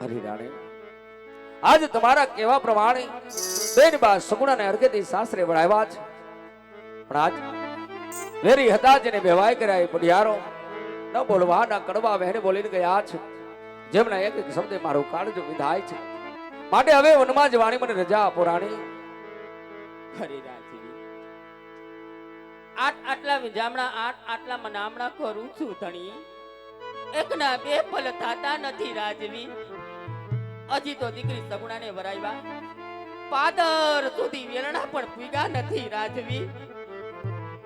હરિરાણી આજ તમારા કહેવા પ્રમાણે બેન બા સગુણાને અર્ઘેથી સાસરે વળાવ્યા છે, પણ આજ વેરી હતા જેને બેવાય કર્યા એ પડિયારો ન બોલવા ન કડવા વહેને બોલીને ગયા છે, જેમના એક એક શબ્દે મારું કાળજો વિધાય છે, માટે હવે વનમાં જવાની મને રજા આપો રાણી. હરિરાજજી આટલા વિજામણા આટલા મનામણા કરું છું ધણી, એકના બે ફલ થતા નથી રાજવી. હજી તો દીકરી સગુણાને વરાવ્યા પાદર સુધી વેરણા પણ પૂગ્યા નથી રાજવી.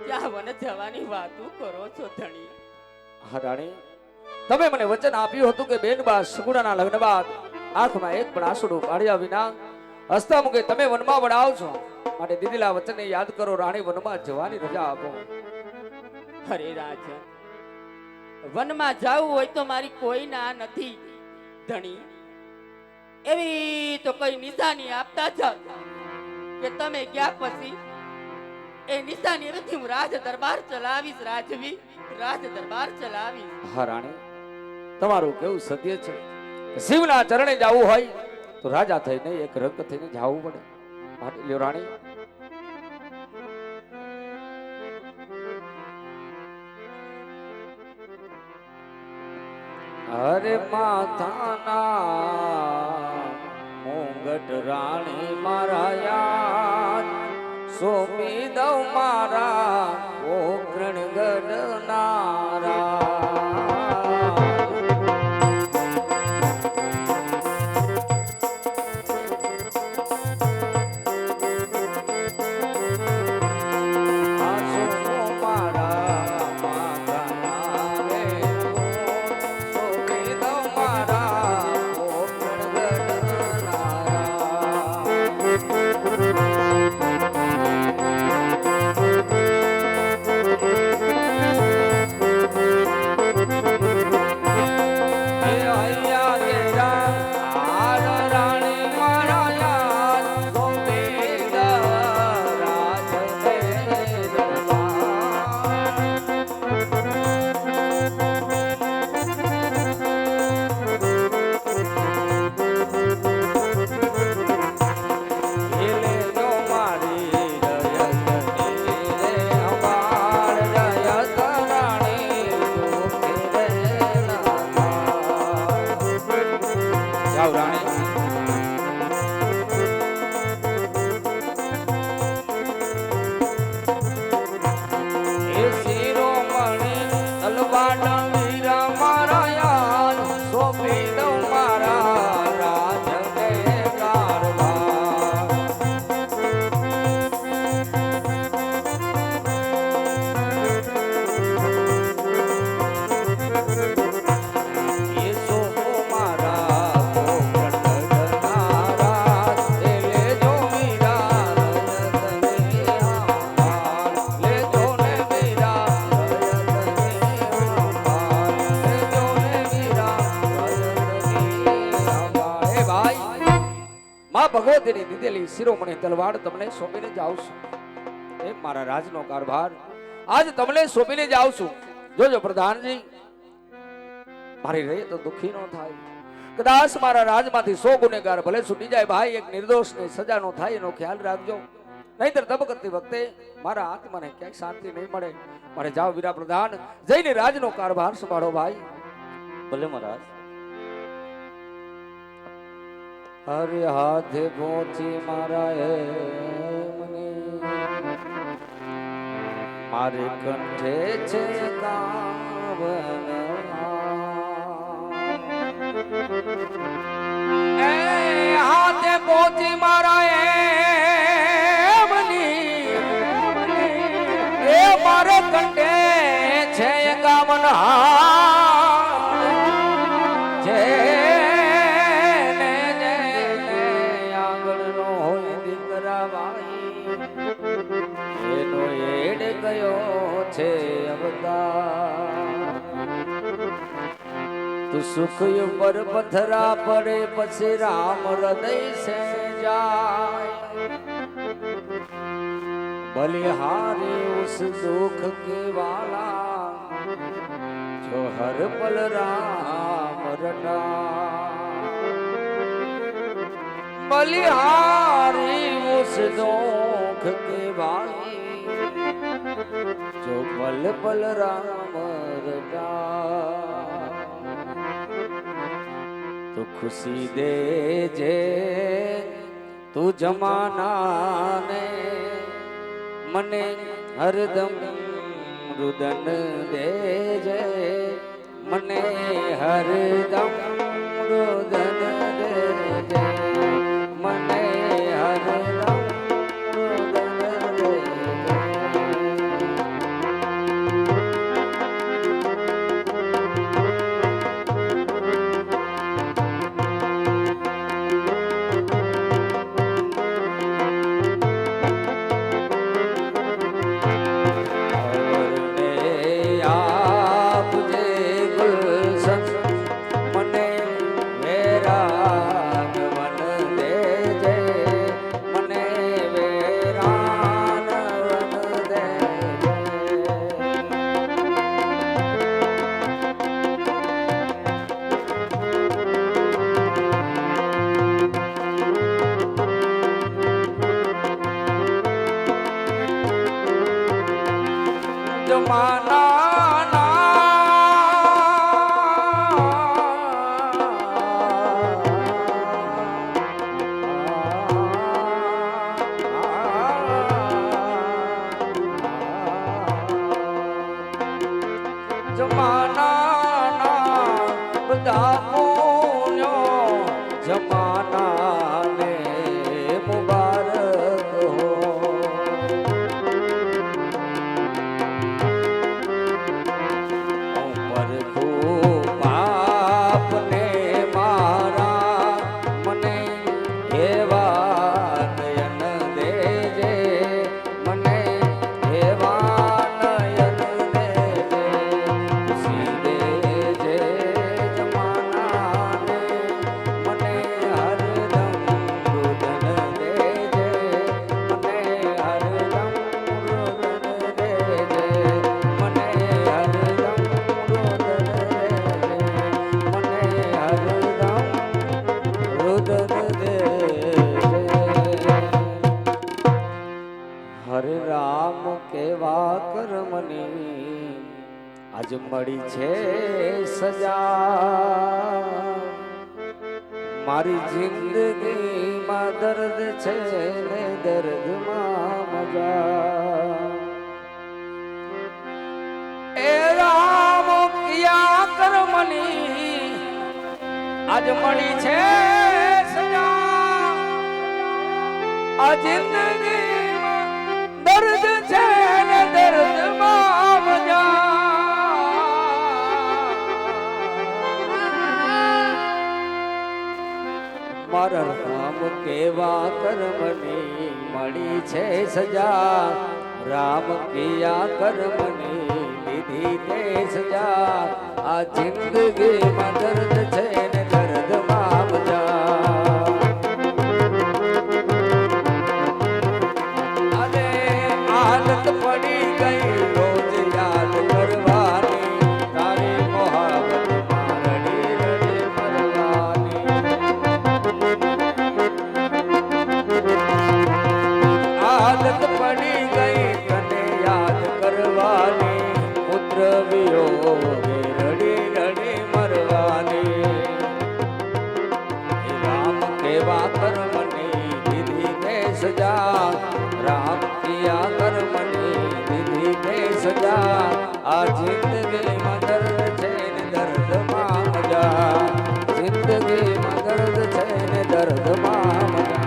ક્યાં વન જવાની વાતો કરો છો ધણી? હા રાણી, તમે મને વચન આપ્યું હતું કે બેન બા સગુણાના લગ્ન બાદ આંખમાં એક પણ આંસુડું પાડ્યા વિના હસતા મુકે તમે વનમાં વડાવશો, માટે દીદીલા વચનને યાદ કરો રાણી, વનમાં જવાની રજા આપો. અરે રાજ, વનમાં જવું હોય તો મારી કોઈ ના નથી ધણી. એવી તો કઈ નિશાની આપતા જ કે તમે ગયા પછી એ નિશાની નથી હું રાજ દરબાર ચલાવીશ રાજવી, રાજ દરબાર ચલાવીશ. હા રાણી, તમારું કેવું સત્ય છે કે શિવના ચરણે જવું હોય તો રાજા થઈને એક રંગ થઈને જવું પડે, માટે લ્યો રાણી. અરે માથાના મુંગટ રાણી મારા યાદ સોંપી દઉં મારા ઓકરણ ગડનારા. ભગવતીની દીધેલી શિરોમણી તલવાર તમને સોંપીને જાઉં છું. એ મારા રાજનો કારભાર આજ તમને સોંપીને જાઉં છું. જોજો પ્રધાનજી, મારી રહે તો દુખી ન થાય. કદાચ મારા રાજમાંથી 100 ગુનેગાર ભલે છૂટી જાય ભાઈ, એક નિર્દોષને સજા નો થાય એનો ખ્યાલ રાખજો, નહીતર તપ કરતી વખતે મારા આત્માને ક્યાંક શાંતિ નહીં મળે. મારે જાઓ વીરા પ્રધાન, જઈને રાજનો કારભાર સંભાળો ભાઈ. ભલે મહારાજ. હરે હાથે પહોંચી મારા મને મારે કંઠે છે ગાવન, એ હાથે પહોંચી મારા એ મારે કંઠે છે ગાવન. તું સુખ ઉપર પથરા પડે પછી રામ હૃદય સે જાય, बलिहारी उस दुख के वाला जो हर पल राम रटा। बलिहारी उस दोख के भाई जो पल पल राम रटा तो खुशी दे जे तू जमाना ने मने हरदम रुदन दे जे मने हरदम रुदन दे जे मने हरदम रुदन दे जे जमाना ना जमाना ना बदा पून्यो जमाना ने मुबारक हो હરે રામ કેવા કર્મની આજ મળી છે સજા મારી જિંદગીમાં દર્દ છે ને દર્દમાં મજા એ રામ કિયા કર્મની આજ મળી છે સજા આ જિંદગી દર્દ છે ને દર્દમાં મજા મારા રામ કેવા કર્મની મળી છે સજા રામ કિયા કર્મની લીધી તે સજા આ જિંદગીમાં દર્દ છે ને દર્દમાં મજા આદત પડી ગઈ રોજ યાદ કરવાની તારી મોહબ્બતમાં રડી રડી મરવાની આદત પડી ગઈ તને યાદ કરવાની પુત્ર વિયોગે રડી રડી મરવાની રામ કેવા કર્મની દીધી તે સજા રામ કિયા કર્મની દીધી તે સજા આ જિંદગીમાં દર્દ છે ને દર્દમાં મજા જિંદગીમાં દર્દ છે ને દર્દમાં મજા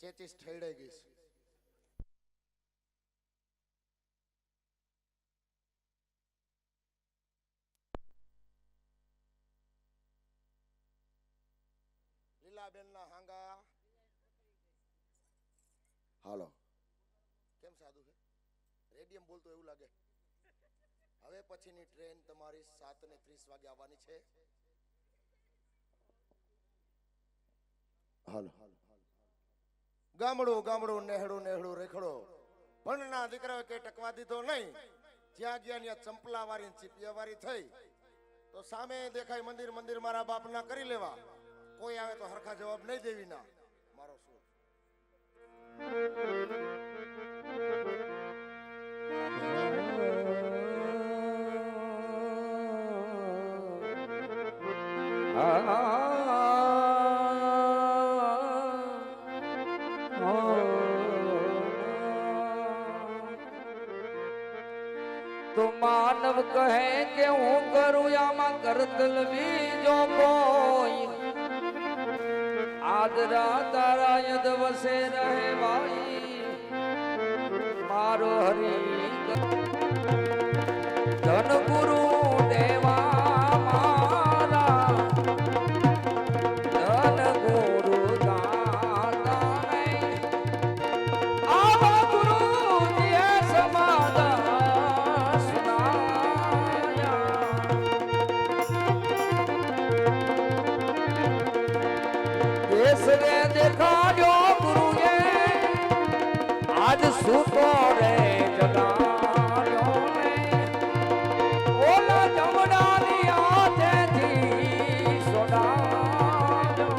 ચેતીસ ઠેડાઈ ગઈ છે. લીલાબેન ના હાંગા હાલો કેમ સાદું છે રેડિયમ બોલતો એવું લાગે હવે પછીની ટ્રેન તમારી 7:30 વાગે આવવાની છે. હાલો. ગામડું ગામડું નેહડું નેહડું રેખડો ભણના દીકરાઓ કે ટકવા દીધો નહીં. જ્યાં ગયા ત્યાં ચંપલા વાળી ચીપિયા વાળી થઈ તો સામે દેખાય મંદિર મંદિર મારા બાપના કરી લેવા. કોઈ આવે તો હરખા જવાબ નહીં દેવી ના. મારો શું તો માનવ કહે કે હું કરું આમાં કરતલ બીજો કોઈ આદરા તારા યદ વસે રહે ભાઈ મારો હરી ધન ગુરુ દેવા મારા ધન ગુરુ દાતા આવા ગુરુજીએ સમાધાન સુનાયા. દેશને દેખાડ્યો ગુરુએ આજ સૂતો રે જગાડ્યો રે ઓલા જમડાની હાથેથી સોડાવ્યો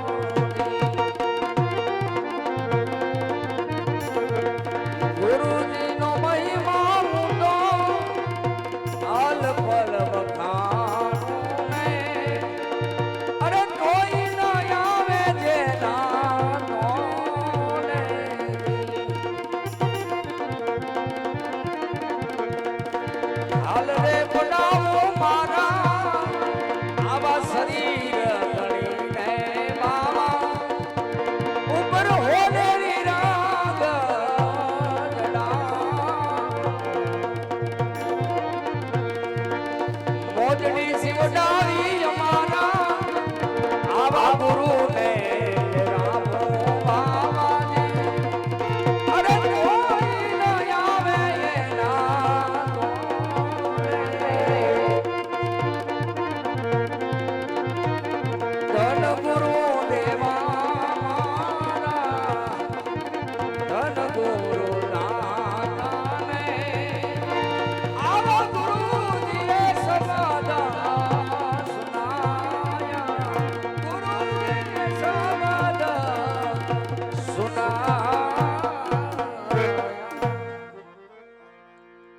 ગુરુજીનો મહિમા ઊંડો હાલ પલ વખાણું ને અરે કોઈ ન આવે જેના નોલે. હાલ રે બનાવો મારા આવા શરીર તણીને બાવા ઉપર હોલેરી રાગ મોજડી શિવડાવી અમારા આવા ગુરુને રામો બાવાજી અરે કોઈ ન આવે એના તોલે. ધન ગુરુ દેવા મારા ધન ગુરુ દાતાને આવા ગુરુજીએ સમાધાન સુનાયા. ગુરુજીએ સમાધાન સુનાયા.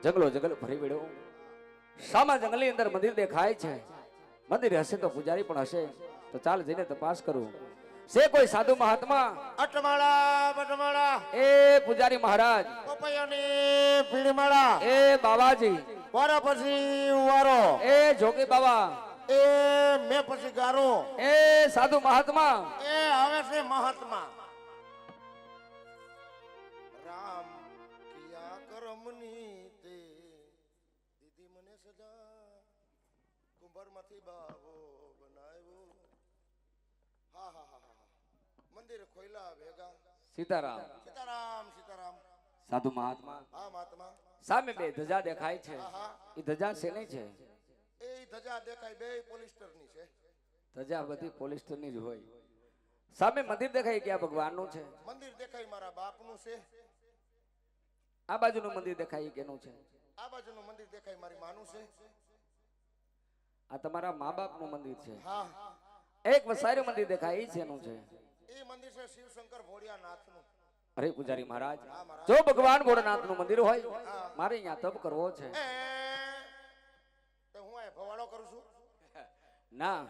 જંગલો જંગલ ફરી વળ્યો. સામા જંગલની અંદર મંદિર દેખાય છે. મંદિર હશે તો પૂજારી પણ હશે. તો ચાલ જઈને તપાસ કરું છે કોઈ સાધુ મહાત્મા. અટમાળા બટમાળા એ પૂજારી મહારાજ, પોપૈયાની પીળીમાળા એ બાબાજી, વારા પછી વારો એ જોગી બાબા, એ મેં પછી ગારો એ સાધુ મહાત્મા. એ આવે છે મહાત્મા. રામ કિયા કરમની તે દીદી મને સજા કુંભારમાંથી બાવો બનાવ્યો. હા હા હા હા મંદિર ખોઈલા ભેગા. સીતારામ. સીતારામ સીતારામ. સાધુ મહાત્મા. હા મહાત્મા. સામે બે ધજા દેખાય છે. હા હા એ ધજા શેની છે? એ ધજા દેખાય બે પોલિસ્ટરની છે. ધજા બધી પોલિસ્ટરની જ હોય. સામે મંદિર દેખાય ક્યાં ભગવાનનું છે? મંદિર દેખાય મારા બાપનું છે. આ બાજુનું મંદિર દેખાય એ કેનું છે? આ બાજુનું મંદિર દેખાય મારી માનું છે. આ તમારા મા બાપનું મંદિર છે. હા એક વસાયરું મંદિર દેખાય એ શેનું છે? એ મંદિર છે શિવશંકર ભોળિયાનાથનું. અરે પૂજારી મહારાજ, હા મહારાજ. જો ભગવાન ભોળાનાથનું મંદિર હોય મારે અહીંયા તપ કરવો છે. તો હું આ ભવાડો કરું છું. ના,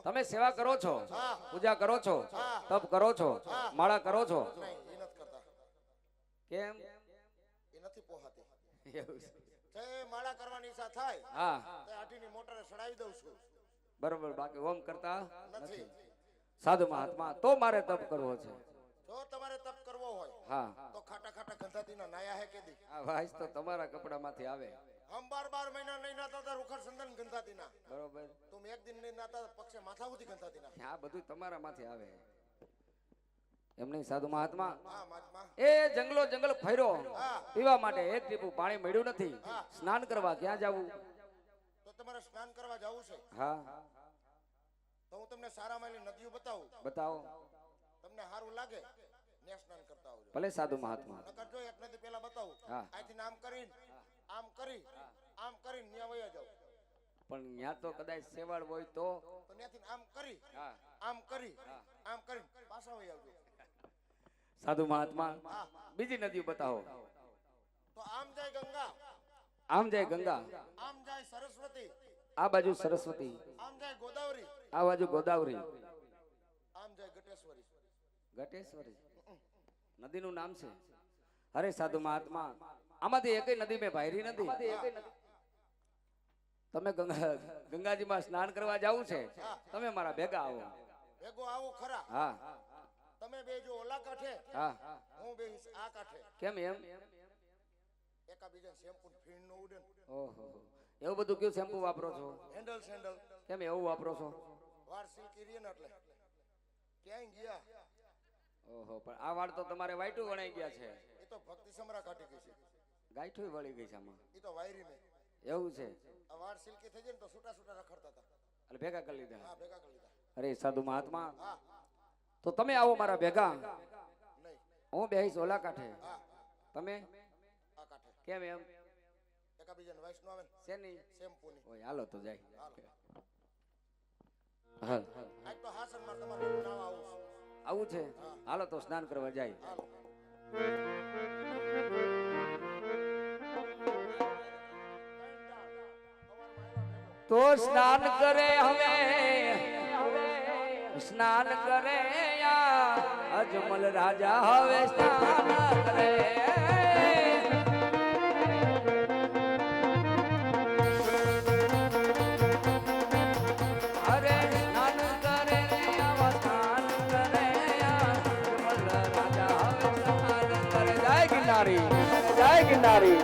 તમે સેવા કરો છો, હા. પૂજા કરો છો, હા. તપ કરો છો, હા. માળા કરો છો. નહીં એ નથી કરતા. કેમ? એ નથી પોહાતી. એવું છે. તે માળા કરવાની ઈચ્છા થાય હા, તે આટીની મોટરે સડાવી દઉં છું. બરોબર. બાકી ઓમ કરતા નથી. નથી. સાધુ મહાત્મા, તો મારે તપ કરવો છે. જો તમારે તપ કરવો હોય હા, તો ખાટા ખાટા ગંધાતીના નાયા હે કેદી. આ વાઈસ તો તમારા કપડામાંથી આવે. હમ 12 મહિના નહીં નાતા તા રૂખર સંદન ગંધાતીના. બરોબર. તુમ એક દિન નહીં નાતા પક્ષે માથા સુધી ગંધાતીના. આ બધું તમારામાંથી આવે. એમ નહીં સાધુ મહાત્મા, હા મહાત્મા. એ જંગલો જંગલ ફર્યો, હા. પીવા માટે એક ટીપું પાણી મળ્યું નથી. હા. સ્નાન કરવા ક્યાં જવું? તમારે સ્નાન કરવા જવું છે હા તો હું તમને સારા માની નદીઓ બતાવું બતાવો તમને સારું લાગે ને સ્નાન કરતા આવજો ભલે સાધુ મહાત્મા નકર જો એક નદી પહેલા બતાવું હા. અહીંથી આમ કરીને આમ ન્યા વયા જાવ પણ ત્યાં તો કદાચ સેવાળ હોય તો તો ત્યાંથી આમ કરી હા આમ કરીને પાછા વયા આવજો સાધુ મહાત્મા હા. બીજી નદીઓ બતાવો તો આમ જાય ગંગા આમ જાય ગંગા આમ જાય સરસ્વતી આ બાજુ સરસ્વતી આમ જાય ગોદાવરી આ બાજુ ગોદાવરી આમ જાય ગટેશ્વરી ગટેશ્વરી નદીનું નામ છે અરે સાધુ મહાત્મા આમાંથી એકય નદી મેં ભાયરી નથી તમે ગંગાજીમાં સ્નાન કરવા જાવું છે તમે મારા ભેગા આવો ભેગો આવો ખરા હા તમે બે જો ઓલા કાંઠે હા હું બે આ કાંઠે કેમ એમ એકાબીજા શેમ્પુ ફીણ નો ઉડે ઓહો એવું બધું કયું શેમ્પુ વાપરો છો હેન્ડલ સેન્ડલ કેમ એવું વાપરો છો વાળ સિલ્કી રીએ ને એટલે ક્યાંય ગયા ઓહો પણ આ વાળ તો તમારે વાઈટું વણાઈ ગયા છે એ તો ભક્તિ સમરા કાઢી ગઈ છે ગાંઠું વળી ગઈ છે આમાં એ તો વાયરી મેં એવું છે આ વાળ સિલ્કી થઈ જાય ને તો છૂટા છૂટા રખડતા હતા એટલે ભેગા કરી લીધા હા ભેગા કરી લીધા અરે સાધુ મહાત્મા હા તો તમે આવો મારા ભેગા નહીં હું બેહીશ ઓલા કાંઠે હા તમે આ કાંઠે કેમ એમ એકાબીજાને વાઈસનો આવે ને શેની શેમ્પુ ની ઓય હાલો તો જાય હાલો હાલ આજ તો હાસન માં તમારું નામ આવું છે. આવું છે હાલો તો સ્નાન કરવા જાય હાલો તો સ્નાન કરે હવે સ્નાન કરે અજમલ રાજા હવે સ્નાન કરે અરે સ્નાન કરે આવા સ્નાન કરે અજમલ રાજા હવે સ્નાન કરે જય ગિરનારી જય ગિરનારી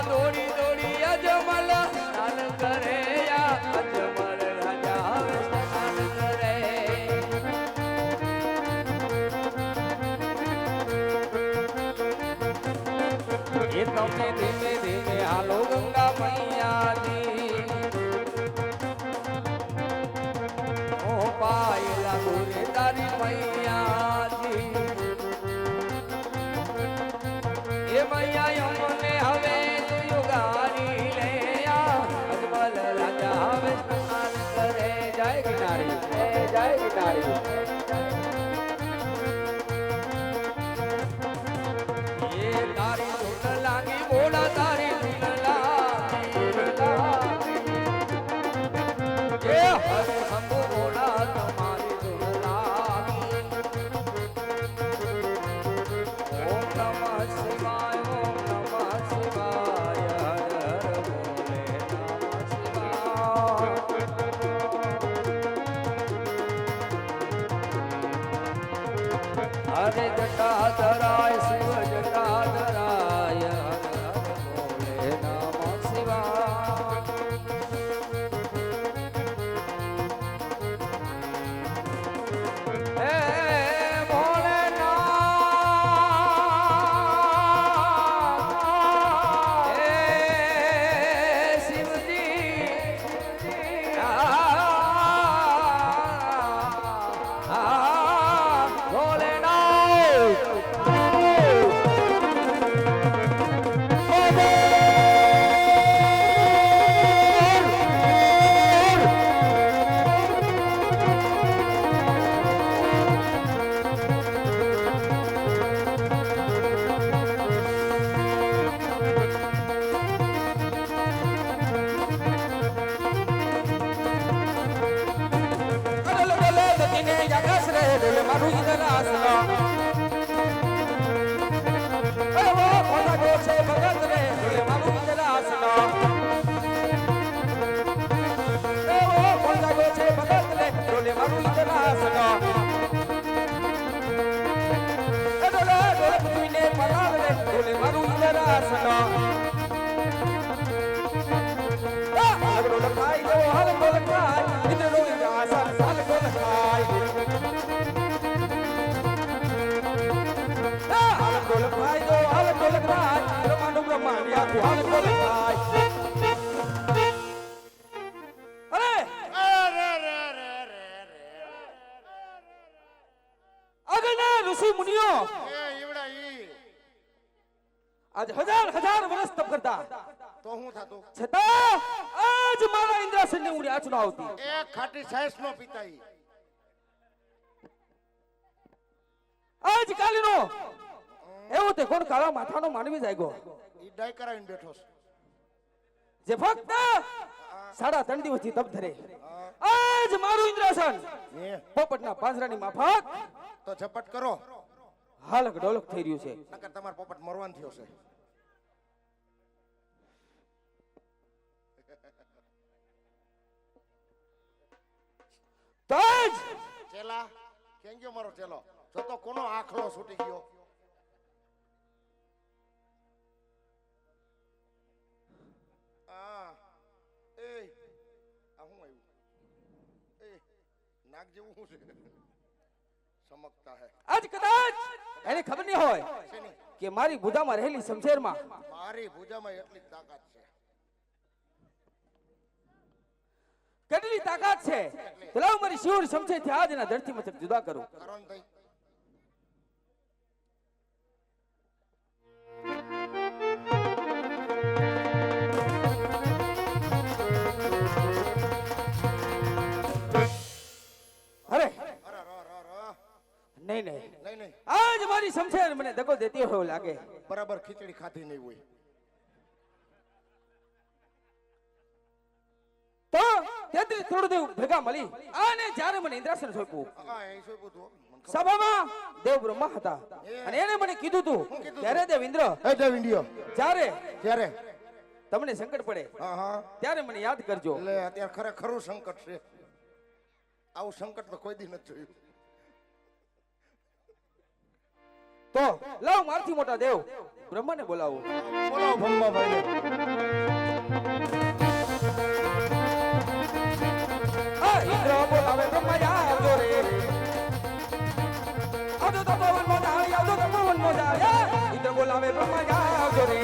દોડી દોડી અજમલ સ્નાન કરે અજમલ રાજા સ્નાન કરે એ તમે ધીમે ધીમે હાલો ગંગા મૈયાજી ઓ પાયલા ગુરે તારી મૈયાજી એ મૈયા અમને હવે યુગારી લે અજમલ રાજા હવે સ્નાન કરે જય ગિરનારી જય ગિરનારી તારી ધૂન લાગી મોડા તારી ધૂન લાગી એ હરે શંભુ મોડા તમારી ધૂન લાગી ઓમ નમઃ શિવાય ઓમ નમઃ શિવાય હર હર બોલે નમઃ શિવાય ઇન્દ્રાસન હાલગડો લખાય દેવો હાલગડો લખાય ઇન્દ્રનો ઇન્દ્રાસન હાલગડો લખાય હાલગડો લખાય દેવો હાલગડો લખાય બ્રહ્માંડ બ્રહ્માંડ આખું હાલગડો લખાય અરે આગળના ઋષિ મુનિઓ આજ હજાર હજાર વર્ષ તપ કરતા તો હું થાતું છતાં આજ મારા ઇન્દ્રાસનની ઉડી આંચનો આવતી એક ખાટી સાયસ નો પિતાઈ આજ કાલીનો એવો તે કોણ કાળા માથાનો માનવી જાગ્યો ઈ ડાય કરાવીને બેઠો છે જે ફક્ત 3.5 દિવસથી તપ ધરે આજ મારું ઇન્દ્રાસન હે પોપટના પાંજરાની માફક તો ઝપટ કરો હાલક ડોલક થઈ રહ્યું છે નકર તમારો પોપટ મરવાન થયો છે તો આજ ચેલા કેમ ગયો મારો ચેલો જો તો કોનો આખલો છૂટી ગયો આ એ આ હું આવ્યું એ નાક જેવું શું છે ચમકતા હે આજ કદાચ એને ખબર નહીં હોય શેની કે મારી બુધામાં રહેલી શમશેરમાં મારી ભુજામાં એટલી તાકાત છે કેટલી તાકાત છે તો લાવ મારી શિવની શમશેરથી આજના ધરતી મથક જુદા કરું કરણ થઈ અરે અરે રો રો રો નહીં નહીં નહીં નહીં આજ મારી શમશેર મને દગો દેતી હોય એવું લાગે બરાબર ખીચડી ખાધી નહીં હોય તો 33 કરોડ દેવ ભેગા મળી આને જ્યારે મને ઇન્દ્રાસન સોંપ્યું આ એ શું પૂછું મને ખબર સભામાં દેવ બ્રહ્મા હતા અને એને મને કીધું તું ત્યારે દેવ ઇન્દ્ર હે દેવ ઇન્ડિયો જ્યારે ક્યારે તમને સંકટ પડે હા હા ત્યારે મને યાદ કરજો એટલે અત્યારે ખરેખરું સંકટ છે આવું સંકટ તો કોઈ દી નથી જોયું તો લાવ મારથી મોટા દેવ બ્રહ્માને બોલાવો બોલો ભંબાભાઈ આ ઇન્દ્ર બોલાવે બ્રહ્મા આવજો રે આવજો તો પવન મોજા આવજો તો પવન મોજા ઇન્દ્ર બોલાવે બ્રહ્મા આવજો રે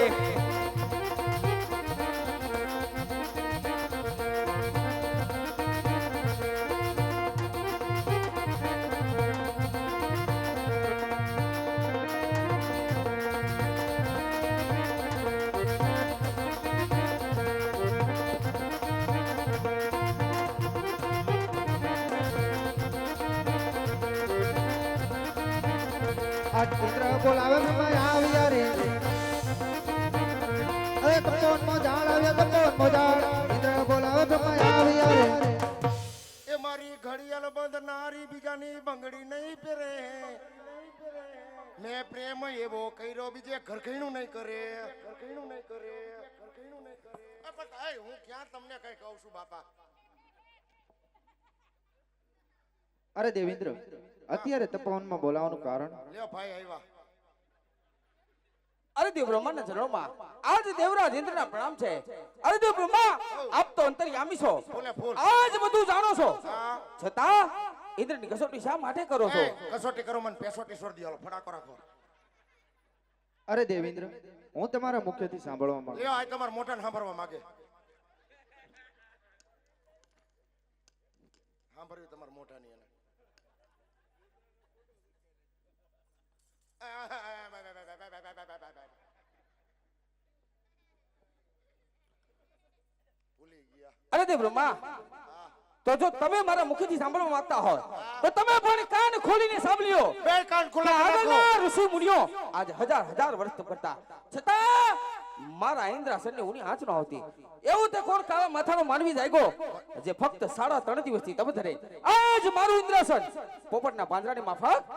આજ પુત્ર બોલાવે બ્રહ્મા આવ્યા રે અરે તપોન મો ઝાડ આવ્યા તપોન મો ઝાડ ઇન્દ્ર બોલાવે બ્રહ્મા આવ્યા રે એ મારી ઘડિયાળ બંધનારી બીજાની બંગડી નહીં પહેરે મેં પ્રેમ એવો કર્યો બીજે ઘરઘીણું નહીં કરે ઘરઘીણું નહીં કરે ઘરઘીણું નહીં કરે પણ હું ક્યાં તમને કઈ કહું છું બાપા અરે દેવેન્દ્ર અત્યારે તપોવનમાં બોલાવવાનું કારણ લ્યો ભાઈ આવ્યા અરે દેવ બ્રહ્માના ચરણોમાં આજ દેવરાજ ઇન્દ્રના પ્રણામ છે અરે દેવ બ્રહ્મા આપ તો અંતર્યામી છો ફૂલે ફૂલ આજ બધું જાણો છો હા છતાં ઇન્દ્રની કસોટી શા માટે કરો છો એ, કસોટી કરો મને પેસોટી છોડ દીધો ફટાકો રાખો અરે દેવેન્દ્ર હું તમારા મુખ્યથી સાંભળવા માંગુ લ્યો આ તમારા મોઢાને સાંભળવા માંગે સાંભળ્યું તમારા મોઢાની એને ભૂલી ગયા અરે દેવ બ્રહ્મા તો જો તમે મારા મુખથી સાંભળવા માંગતા હોય તો તમે પણ કાન ખોલીને સાંભળ્યો બે કાન ખુલ્લા રાખો આગળના ઋષિ મુનિઓ આજ હજાર હજાર વર્ષ તપ કરતા છતાં મારા ઇન્દ્રાસનની ઉની આંચ ન આવતી એવું તે કોણ કાળા માથાનો માનવી જાગ્યો જે ફક્ત 3.5 દિવસથી તપ ધરે આજ મારું ઇન્દ્રાસન પોપટના પાંજરાની માફક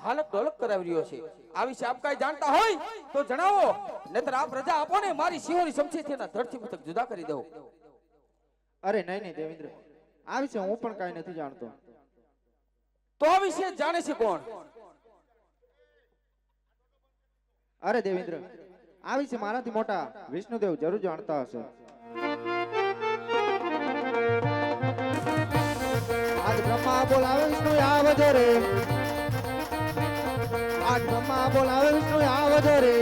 હાલક ડોલક કરાવી રહ્યો છે આ વિશે આપ કાંઈ જાણતા હોય તો જણાવો નહીતર આપ રજા આપો ને મારી સિંહોની સમક્ષેથી ધરતી મથક જુદા કરી દઉં અરે નહીં નહીં દેવેન્દ્ર આ વિશે હું પણ કાંઈ નથી જાણતો તો આ વિશે જાણે છે કોણ અરે દેવેન્દ્ર આ વિશે મારાથી મોટા વિષ્ણુદેવ જરૂર જાણતા હશે. આજ બ્રહ્મા બોલાવે વિષ્ણુ આવજો રે. આજ બ્રહ્મા બોલાવે વિષ્ણુ આવજો રે.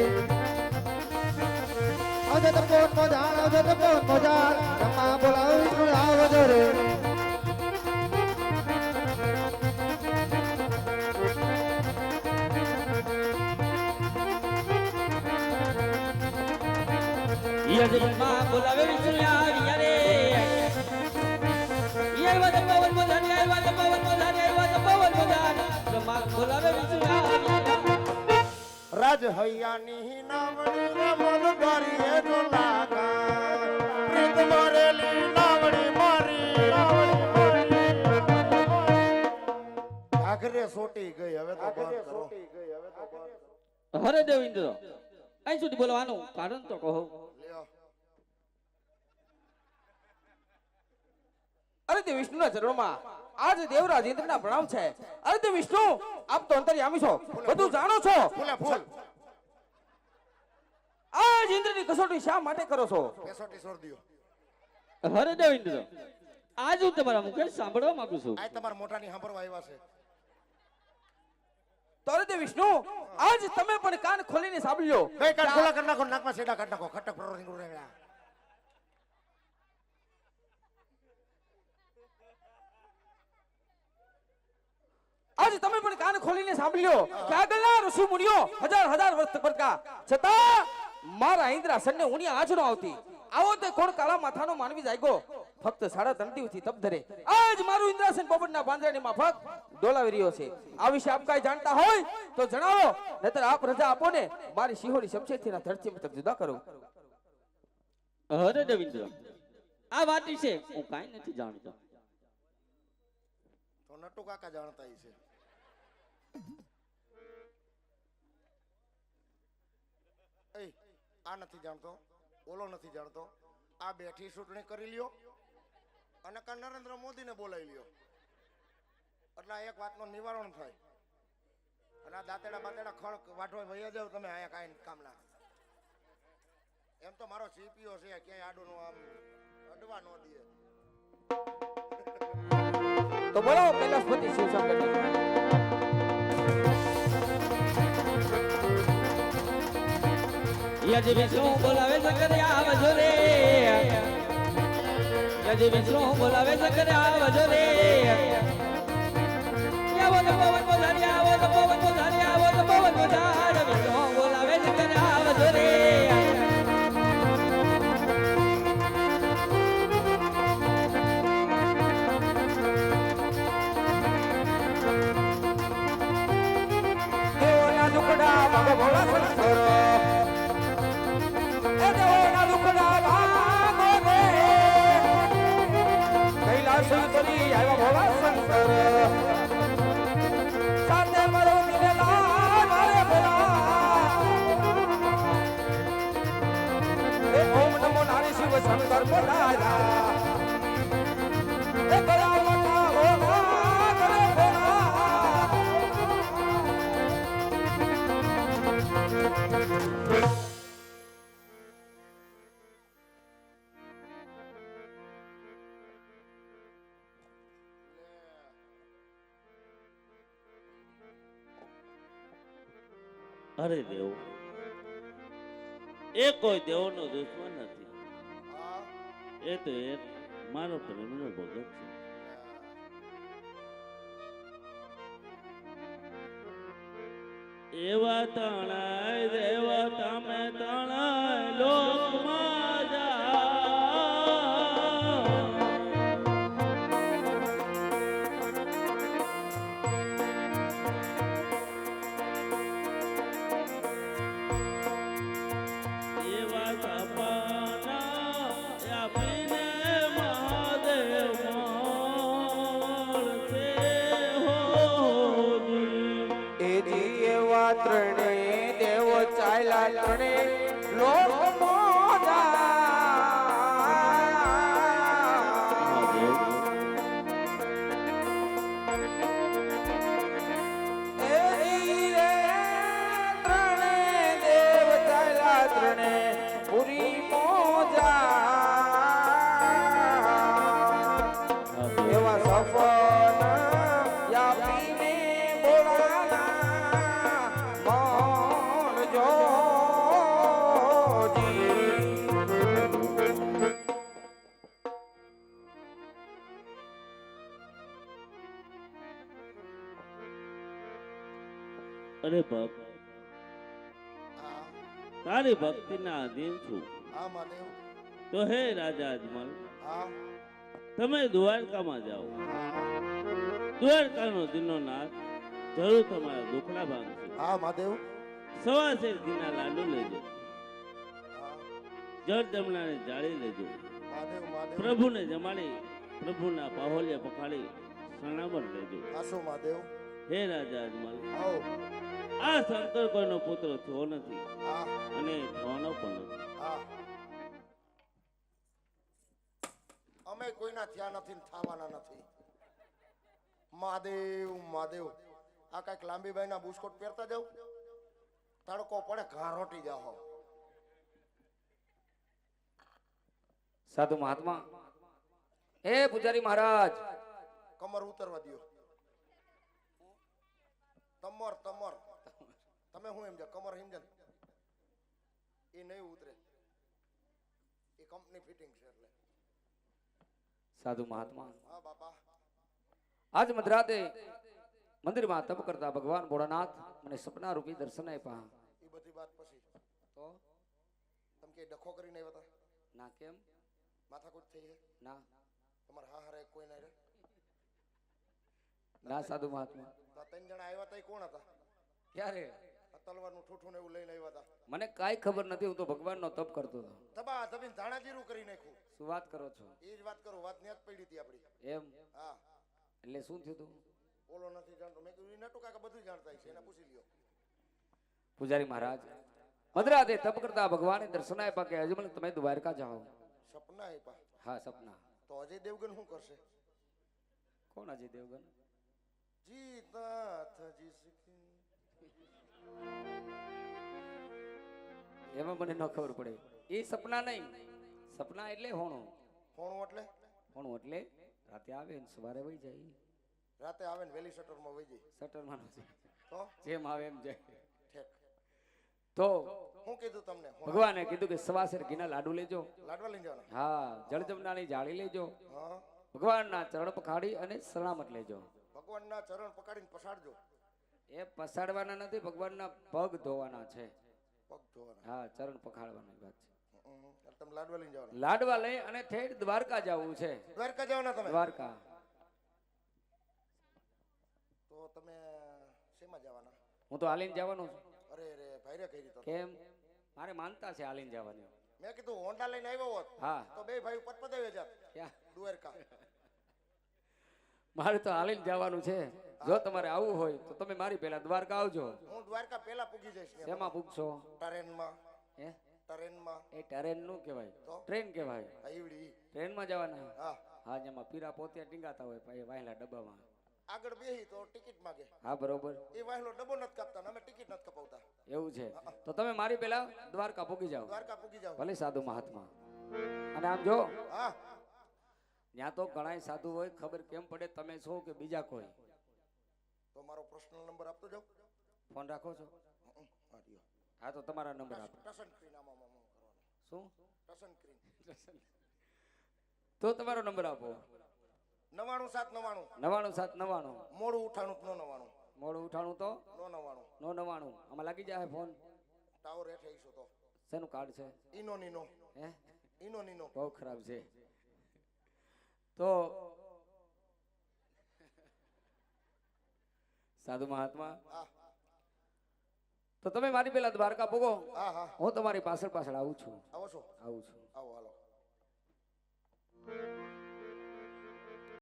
આવજો તો પોત મોજાળ, આવજો તો પોત મોજાળ. બ્રહ્મા બોલાવે વિષ્ણુ આવજો રે. યજમાં બોલાવે વિષ્ણુ આવ્યા રે. યરવા તો પવન બોલાવે, યરવા તો પવન બોલાવે, યરવા તો પવન બોલાવે. બ્રહ્મા બોલાવે વિષ્ણુ આવ્યા. રાજ હૈયાની નાવડી રમણ દોરીએ ડોલાકા. પ્રીત મરેલી નાવડી મારી, ઘાઘરે સોટી ગઈ, હવે તો બંધ કરો. હરે દેવેન્દ્ર અહીં સુધી બોલવાનું કારણ તો કહો. લ્યો. અરે તે વિષ્ણુના ચરણોમાં આજ દેવરાજ ઇન્દ્રના પ્રણામ છે. અરે તે વિષ્ણુ, આપ તો અંતર્યામી છો, બધું જાણો છો. ફૂલે ફૂલ આજ ઇન્દ્રની કસોટી શા માટે કરો છો? પેસોટી છોડ દ્યો. હરે દેવેન્દ્ર આજ હું તમારા મુખે સાંભળવા માંગુ છું. આ તમારા મોટાની સાંભળવા આવ્યા છે. તો અરે તે વિષ્ણુ, આજ તમે પણ કાન ખોલીને સાંભળી લો. કઈ કાન ખોલા કરી નાખો, નાકમાં સેડા કાઢી નાખો. ખટક પરો નીકળું રહ્યા. આજ તમે પણ કાન ખોલીને સાંભળી લો કે આગળના ઋષિ મુનિઓ હજાર વર્ષ પડકા છતાં મારા ઇન્દ્રાસનને ઉની આંચ નો આવતી. આવો તે કોણ કાળા માથાનો માનવી જાગ્યો ફક્ત 3.5 દિવસથી તપ ધરે. આજ મારું ઇન્દ્રાસન પવનના પાંજરાની માફક ડોલાવી રહ્યો છે. આ વિશે આપ કાંઈ જાણતા હોય તો જણાવો, નહીતર આપ રજા આપો ને મારી સિંહોની શમશેરથીના ધરતી મતક જુદા કરો. હરે દેવેન્દ્ર આ વાત વિશે હું કાંઈ નથી જાણતો. તો નટુ કાકા જાણતા ઈ છે. એ આ નથી જાણતો, ઓલો નથી જાણતો. આ બેઠી ચૂંટણી કરી લ્યો અને કા નરેન્દ્ર મોદીને બોલાવી લ્યો એટલે આ એક વાતનો નિવારણ થાય. અને આ દાંતેડા બાતેડા ખડ વાઢવા વૈયા જાવ તમે, આયા કાંઈ કામના. એમ તો મારો સીપીઓ છે, ક્યાંય આડું આમ અડવા ન દે. તો બોલો કૈલાસપતિ શિવશંકર. યજ વિષ્ણુ બોલાવે શંકર આવજો રે. યજ વિષ્ણુ બોલાવે શંકર આવજો રે. આવો તો પવન બોલાવે, આવો તો પવન બોલાવે, આવો તો પવન બોલાવે. વિષ્ણુ બોલાવે શંકર આવજો રે. દેવોના દુખડા ભાગો ભોળા શંકર. એ દેવોના દુખડા ભાગો રે. કૈલાસપતિ આવ્યા ભોળા શંકર. સાથે મારો મિલેલા મારે ભોળા. એ ઓમ નમો નારાયણ શિવ શંકર બોલાયા. એ ગયા મોટા ભોળા કરે ભોળા. અરે દેવ એ કોઈ દેવનો દુશ્મન નથી. હા એ તો એક મારો પ્રેમનો ભગત છે. એવા તણાય દેવા તમે તણાય લોકમાં જા. એવા સપના આપીને મહાદેવ મળશે હોજી. એ જીવા ત્રણે દેવો ચાલ્યા ત્રણે લોક મોજા. એ જીવે ત્રણે દેવ ચાલ્યા ત્રણે અરે ભક્ત, હા તારી ભક્તિના આધીન છું. હા મહાદેવ. તો હે રાજા અજમલ, હા તમે દ્વારકામાં જાઓ. દ્વારકાનો દીનોનાથ જરૂર તમારા દુખડા ભાંગશે. હા મહાદેવ. સવાશેર ઘીના લાડુ લેજો, હા જળ જમનાને જાળી લેજો, મહાદેવ મહાદેવ. પ્રભુને જમાડી પ્રભુના બાહોલિયા પખાડી સણાવર લેજો. આસો મહાદેવ. હે રાજા અજમલ, આવો. આ શંકર કોઈનો પુત્ર થયો નથી હા અને થવાનો પણ નથી. હા અમે કોઈના થયા નથી ને થવાના નથી. મહાદેવ મહાદેવ. આ કઈક લાંબીબાઈ ના બુસ્કોટ પહેરતા જાવ, તડકો પડે ઘા રોટી જાઓ. સાધુ મહાત્મા, એ પૂજારી મહારાજ, કમર ઉતરવા દ્યો. તમર તમર તમે હું એમ કમર સમજે એ નહીં ઉતરે, એ કંપની ફિટિંગ છે એટલે. સાધુ મહાત્મા, હા બાપા. આજ મધરાતે મંદિરમાં તપ કરતા ભગવાન ભોળાનાથ મને સપના રૂપી દર્શન આપ્યા. એ બધી વાત પછી તો તમે કે ડખો કરીને આવ્યા હતા? ના, કેમ? માથાકૂટ થઈ છે? ના તમારા હા હારે કોઈ ના રે? ના સાધુ મહાત્મા. તો આ ત્રણ જણા આવ્યા હતા એ કોણ હતા? ક્યારે? આ તલવારનું ઠૂઠું ને એવું લઈને આવ્યા હતા. મને કાંઈ ખબર નથી, હું તો ભગવાનનો તપ કરતો હતો. ધબા ધબીને ધાણાજીરું કરી નાખ્યું. શું વાત કરો છો? એ જ વાત કરું, વાત ન્યા જ પડી હતી આપડી. એમ? હા એટલે શું થયું તું? ઓલો નથી જાણતો. મેં કીધું નટુ કાકા બધું જાણતા છે, એને પૂછી લ્યો. પૂજારી મહારાજ, મધરાતે તપ કરતા ભગવાને દર્શન આપ્યા કે અજમલ તમે દ્વારકા જાઓ. સપના આપ્યા? હા, સપના. તો અજય દેવગન શું કરશે? કોણ અજય દેવગન? જીતા થા જીસકી. એમાં મને ન ખબર પડે. એ સપના નહીં, સપના એટલે હોણું. હોણું એટલે? હોણું એટલે રાતે આવે ને સવારે વહી જાય. રાતે આવે ને વેલી શટરમાં વહી જાય. સટરમાં નથી, તો જેમ આવે એમ જાય. ઠેક. તો શું કીધું તમને? ભગવાને કીધું કે સવાસેર ઘીના લાડુ લેજો, લાડવા લઈને જવાના? હા, જળજમનાની જાળી લેજો, હા. ભગવાનના ચરણ પખાડી અને સલામત લેજો. ભગવાનના ચરણ પકડીને પછાડજો. એ પસાડવાના નથી, ભગવાનના પગ ધોવાના છે. પગ ધોવાના? હા, ચરણ પખાડવાની વાત છે. એટલે તમે લાડવા લઈને જવાના? લાડવા લઈ અને ઠેઠ દ્વારકા જવું છે. દ્વારકા જવાના તમે? દ્વારકા. તો તમે શેમાં જવાના? હું તો હાલીને જવાનો છું. અરે રે ભાઈરે કઈ રીતે? કેમ? મારે માનતા છે હાલીને જવાની. મેં કીધું હોન્ડા લઈને આવ્યો હોત હા. તો બે ભાઈ પતપદાવે જાત ક્યાં? દ્વારકા. મારે તો હાલીને જવાનું છે. જો તમારે આવવું હોય તો તમે મારી પહેલા દ્વારકા આવજો. હું દ્વારકા પહેલા પૂગી જઈશ. શેમાં પૂગશો? ટ્રેનમાં. હે? ટ્રેનમાં? એ ટ્રેન નું કહેવાય, તો? ટ્રેન કહેવાય. આઈવડી. ટ્રેનમાં જવાના? હા. હા, જેમાં પીરા પોતે ટીંગાતા હોય પછી વાહેલા ડબ્બામાં. આગળ બેહી તો ટિકિટ માગે. હા, બરોબર. એ વાહલો ડબ્બો નથી કાપતા ને અમે ટિકિટ નથી કપાવતા. એવું છે તો તમે મારી પહેલા દ્વારકા પૂગી જાઓ. દ્વારકા પૂગી જાવ. ભલે સાધુ મહાત્મા. અને આમ જો, હા. ત્યાં તો ઘણા સાધુ હોય, ખબર કેમ પડે તમે છો કે બીજા કોઈ? તો મારો પર્સનલ નંબર આપતો જાવ. ફોન રાખો છો? હા રહ્યો. હા, તો તમારા નંબર આપો. ટસન ક્રીન આમાં કરવાનો. શું? ટસન ક્રીન. તો તમારો નંબર આપો. 99799. 99799. મોડું ઉઠાણું તો નો 99. મોડું ઉઠાણું તો નો 99. નો 99. આમાં લાગી જાય ફોન. ટાવર હેઠે આવીશું તો. શેનું કાર્ડ છે? ઈનો નીનો. હે? ઈનો નીનો. બહુ ખરાબ છે. તો સાધુ મહાત્મા, હા તો તમે મારી પેલા દ્વારકા પૂગો, હા હા. હું તમારી પાછળ પાછળ આવું છું. આવો છો? આવું છું. આવો હાલો.